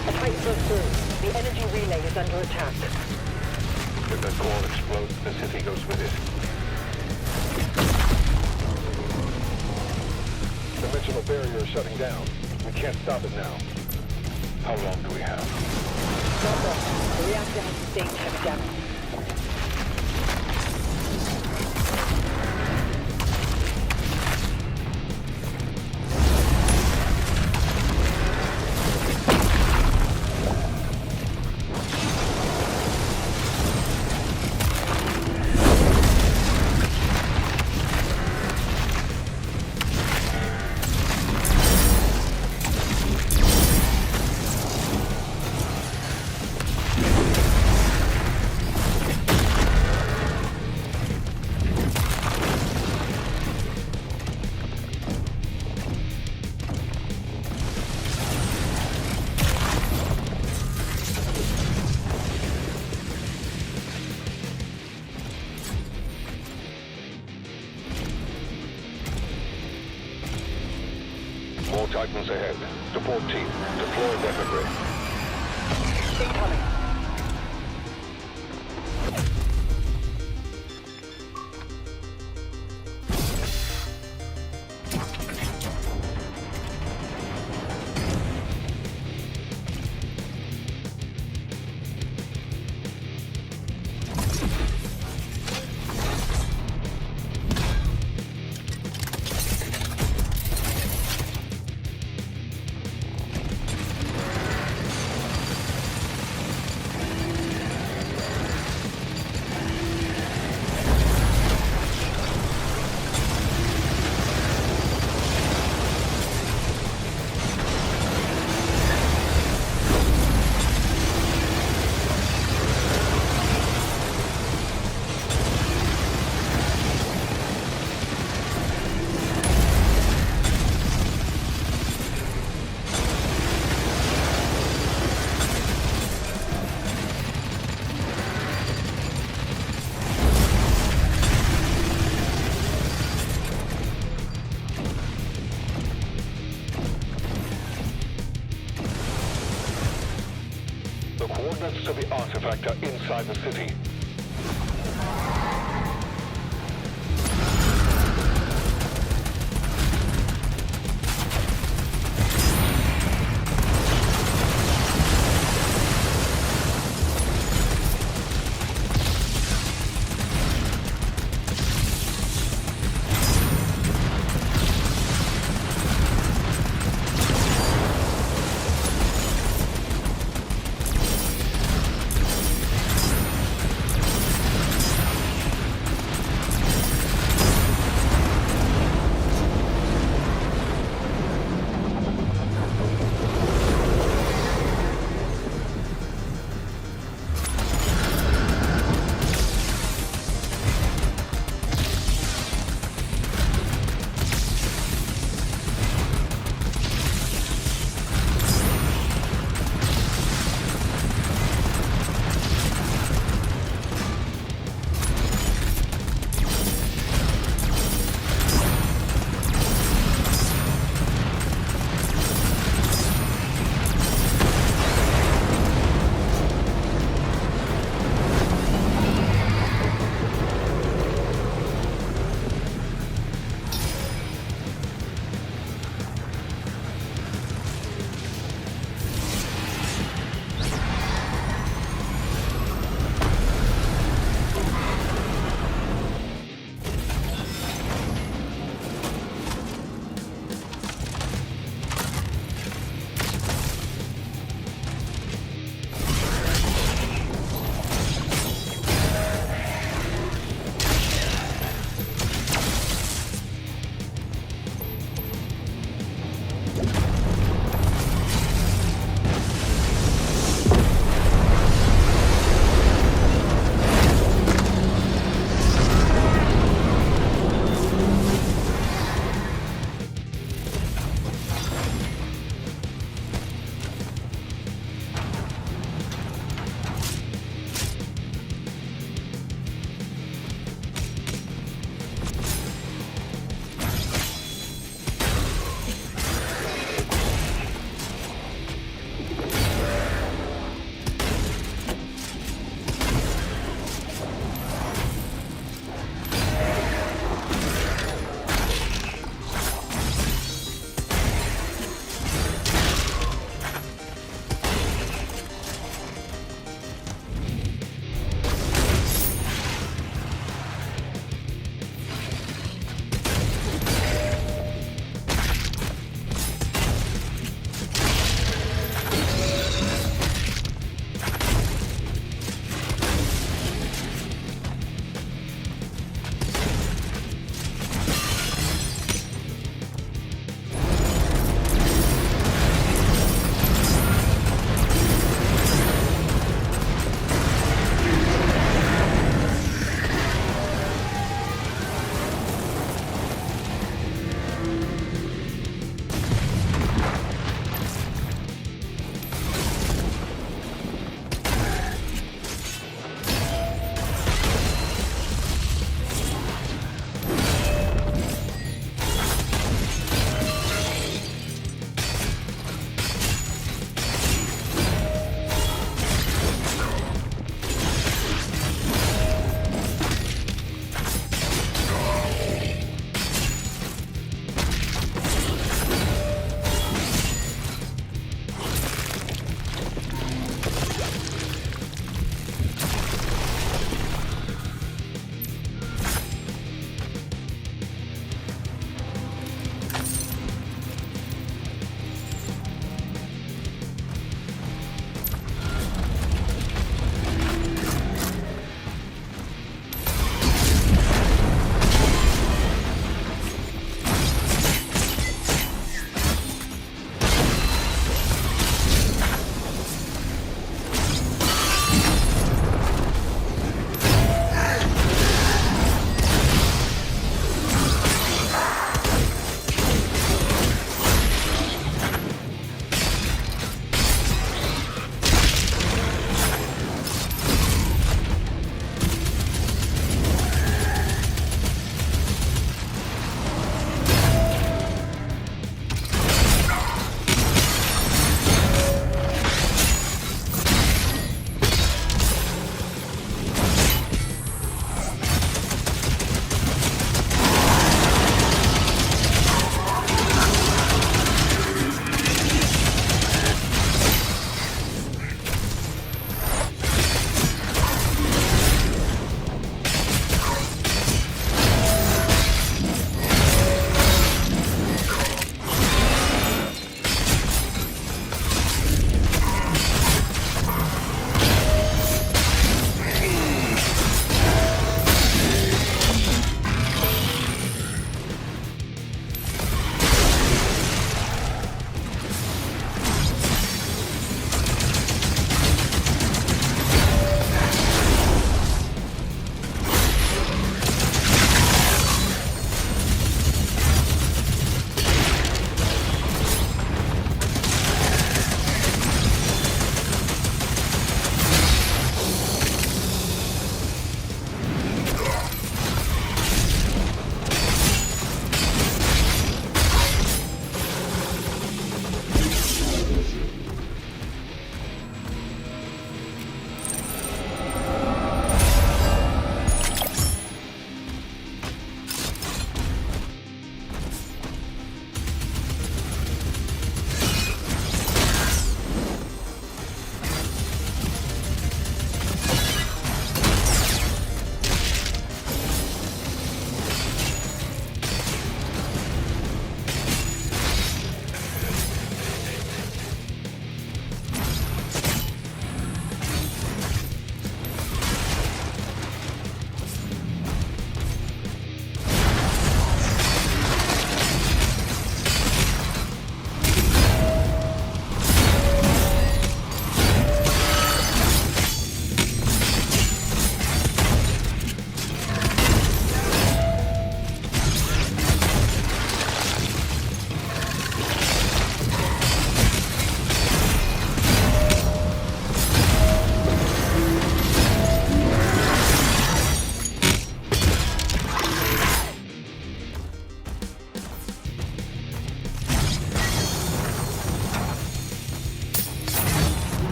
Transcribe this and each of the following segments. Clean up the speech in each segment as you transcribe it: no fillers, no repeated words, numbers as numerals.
A Titan broke through. The energy relay is under attack. If the core explodes, the city goes with it. Dimensional barrier is shutting down. We can't stop it now. How long do we have? Not long. The reactor has sustained heavy damage. More Titans ahead. Support team, deploy weaponry. Incoming. The coordinates to the artifact are inside the city.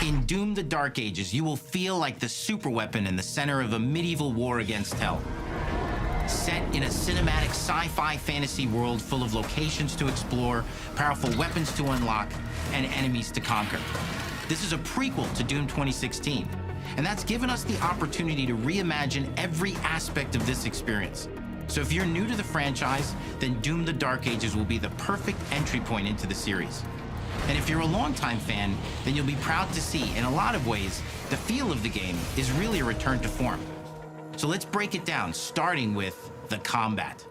In Doom: The Dark Ages, you will feel like the superweapon in the center of a medieval war against hell. Set in a cinematic sci-fi fantasy world full of locations to explore, powerful weapons to unlock, and enemies to conquer. This is a prequel to Doom 2016, and that's given us the opportunity to reimagine every aspect of this experience. So if you're new to the franchise, then Doom: The Dark Ages will be the perfect entry point into the series. And if you're a longtime fan, then you'll be proud to see, in a lot of ways, the feel of the game is really a return to form. So let's break it down, starting with the combat.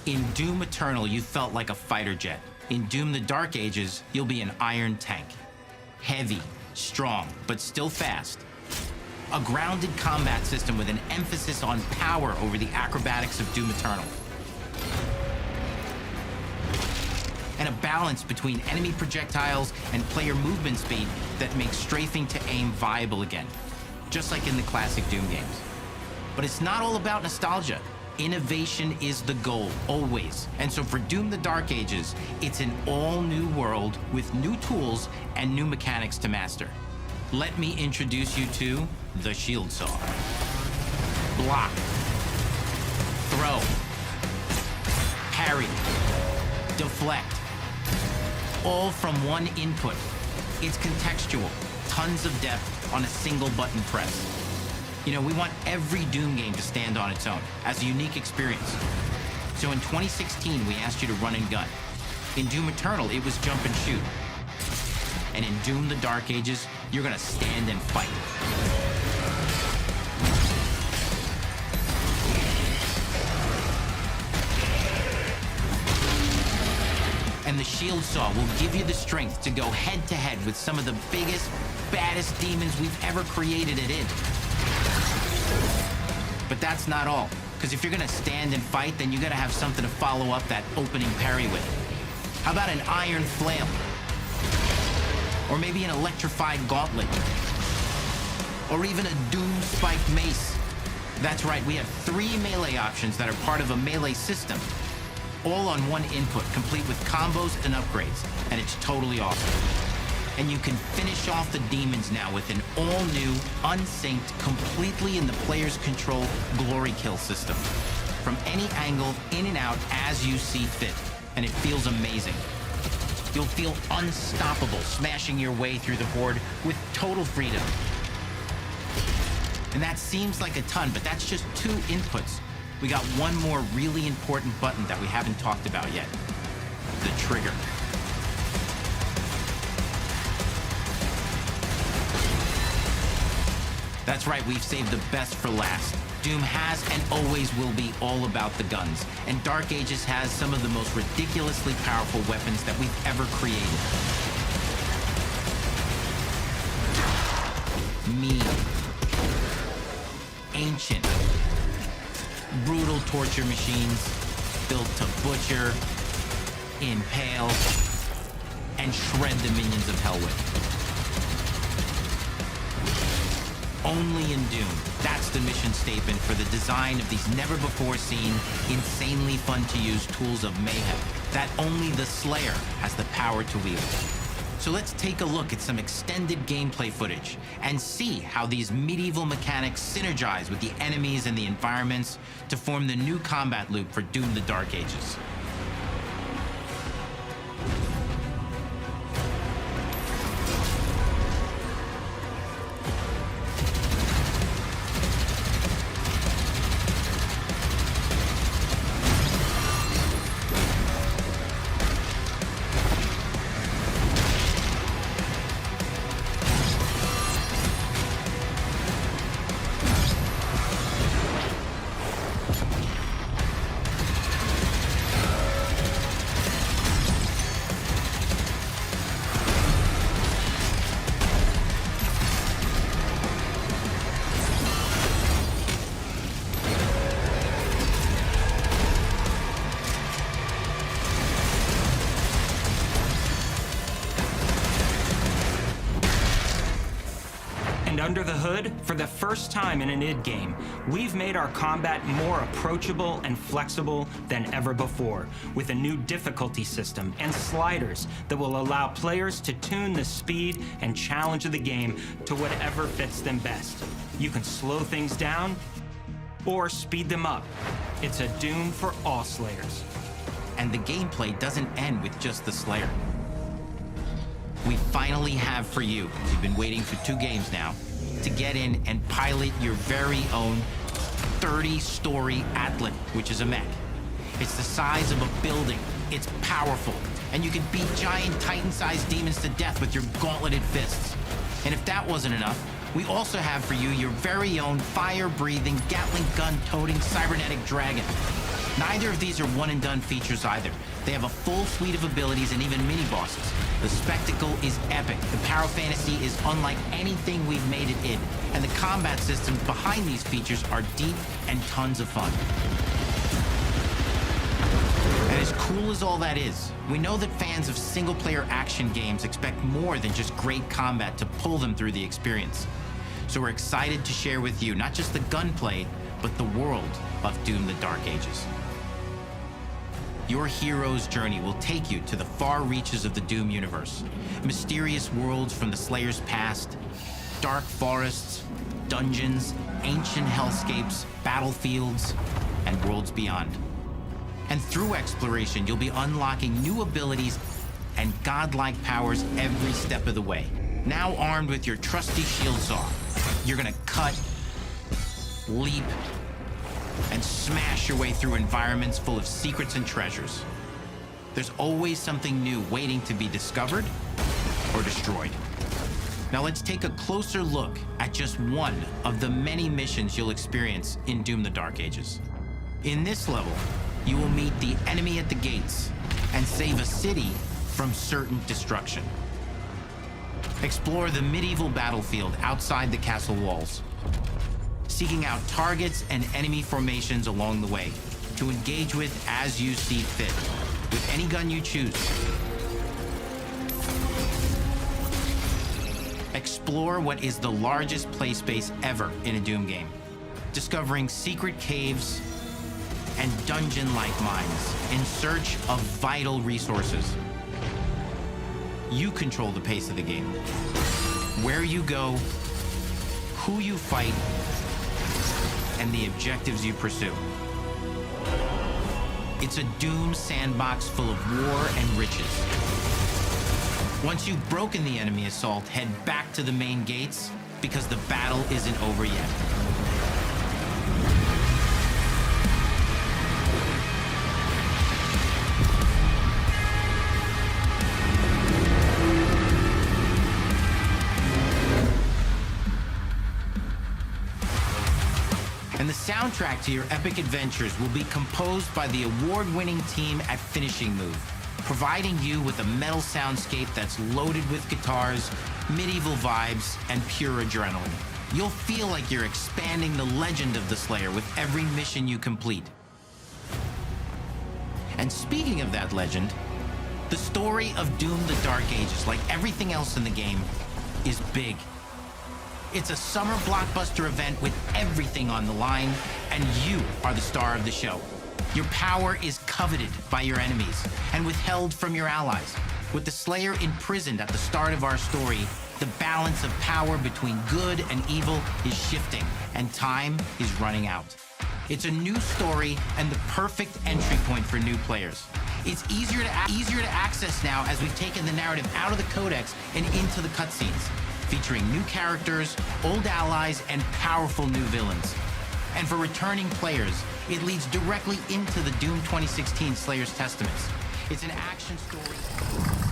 In Doom Eternal, you felt like a fighter jet. In Doom: The Dark Ages, you'll be an iron tank. Heavy, strong, but still fast. A grounded combat system with an emphasis on power over the acrobatics of Doom Eternal. And a balance between enemy projectiles and player movement speed that makes strafing to aim viable again, just like in the classic Doom games. But it's not all about nostalgia. Innovation is the goal, always. And so for Doom: The Dark Ages, it's an all-new world with new tools and new mechanics to master. Let me introduce you to the Shield Saw. Block. Throw. Parry. Deflect. All from one input. It's contextual, tons of depth on a single button press. You know, we want every Doom game to stand on its own as a unique experience. So in 2016, we asked you to run and gun. In Doom Eternal, it was jump and shoot. And in Doom: The Dark Ages, you're gonna stand and fight. And the Shield Saw will give you the strength to go head-to-head with some of the biggest, baddest demons we've ever created at id. But that's not all, because if you're gonna stand and fight, then you gotta have something to follow up that opening parry with. How about an iron flail? Or maybe an electrified gauntlet? Or even a Doom spiked mace? That's right, we have 3 melee options that are part of a melee system, all on one input, complete with combos and upgrades, and it's totally awesome. And you can finish off the demons now with an all-new, unsynced, completely in the player's control glory kill system. From any angle, in and out, as you see fit, and it feels amazing. You'll feel unstoppable, smashing your way through the horde with total freedom. And that seems like a ton, but that's just 2 inputs. We got one more really important button that we haven't talked about yet. The trigger. That's right, we've saved the best for last. Doom has and always will be all about the guns, and Dark Ages has some of the most ridiculously powerful weapons that we've ever created. Mean. Ancient. Brutal torture machines built to butcher, impale, and shred the minions of hell with. Only in Doom, that's the mission statement for the design of these never-before-seen, insanely fun-to-use tools of mayhem that only the Slayer has the power to wield. So let's take a look at some extended gameplay footage and see how these medieval mechanics synergize with the enemies and the environments to form the new combat loop for Doom: The Dark Ages. And under the hood, for the first time in an id game, we've made our combat more approachable and flexible than ever before, with a new difficulty system and sliders that will allow players to tune the speed and challenge of the game to whatever fits them best. You can slow things down or speed them up. It's a Doom for all Slayers. And the gameplay doesn't end with just the Slayer. We finally have for you, you've been waiting for 2 games now, to get in and pilot your very own 30-story Atlas, which is a mech. It's the size of a building, it's powerful, and you can beat giant Titan-sized demons to death with your gauntleted fists. And if that wasn't enough, we also have for you your very own fire-breathing, Gatling gun-toting cybernetic dragon. Neither of these are one-and-done features either. They have a full suite of abilities and even mini-bosses. The spectacle is epic. The Power Fantasy is unlike anything we've made it in. And the combat systems behind these features are deep and tons of fun. And as cool as all that is, we know that fans of single-player action games expect more than just great combat to pull them through the experience. So we're excited to share with you not just the gunplay, but the world of Doom: The Dark Ages. Your hero's journey will take you to the far reaches of the Doom universe. Mysterious worlds from the Slayer's past, dark forests, dungeons, ancient hellscapes, battlefields, and worlds beyond. And through exploration, you'll be unlocking new abilities and godlike powers every step of the way. Now armed with your trusty shield saw, you're gonna cut, leap, and smash your way through environments full of secrets and treasures. There's always something new waiting to be discovered or destroyed. Now let's take a closer look at just one of the many missions you'll experience in Doom: The Dark Ages. In this level, you will meet the enemy at the gates and save a city from certain destruction. Explore the medieval battlefield outside the castle walls, seeking out targets and enemy formations along the way to engage with as you see fit, with any gun you choose. Explore what is the largest play space ever in a Doom game, discovering secret caves and dungeon-like mines in search of vital resources. You control the pace of the game, where you go, who you fight, and the objectives you pursue. It's a Doom sandbox full of war and riches. Once you've broken the enemy assault, head back to the main gates, because the battle isn't over yet. And the soundtrack to your epic adventures will be composed by the award-winning team at Finishing Move, providing you with a metal soundscape that's loaded with guitars, medieval vibes, and pure adrenaline. You'll feel like you're expanding the legend of the Slayer with every mission you complete. And speaking of that legend, the story of Doom: The Dark Ages, like everything else in the game, is big. It's a summer blockbuster event with everything on the line, and you are the star of the show. Your power is coveted by your enemies and withheld from your allies. With the Slayer imprisoned at the start of our story, the balance of power between good and evil is shifting, and time is running out. It's a new story and the perfect entry point for new players. It's easier to access now as we've taken the narrative out of the codex and into the cutscenes, featuring new characters, old allies, and powerful new villains. And for returning players, it leads directly into the Doom 2016 Slayer's Testaments. It's an action story.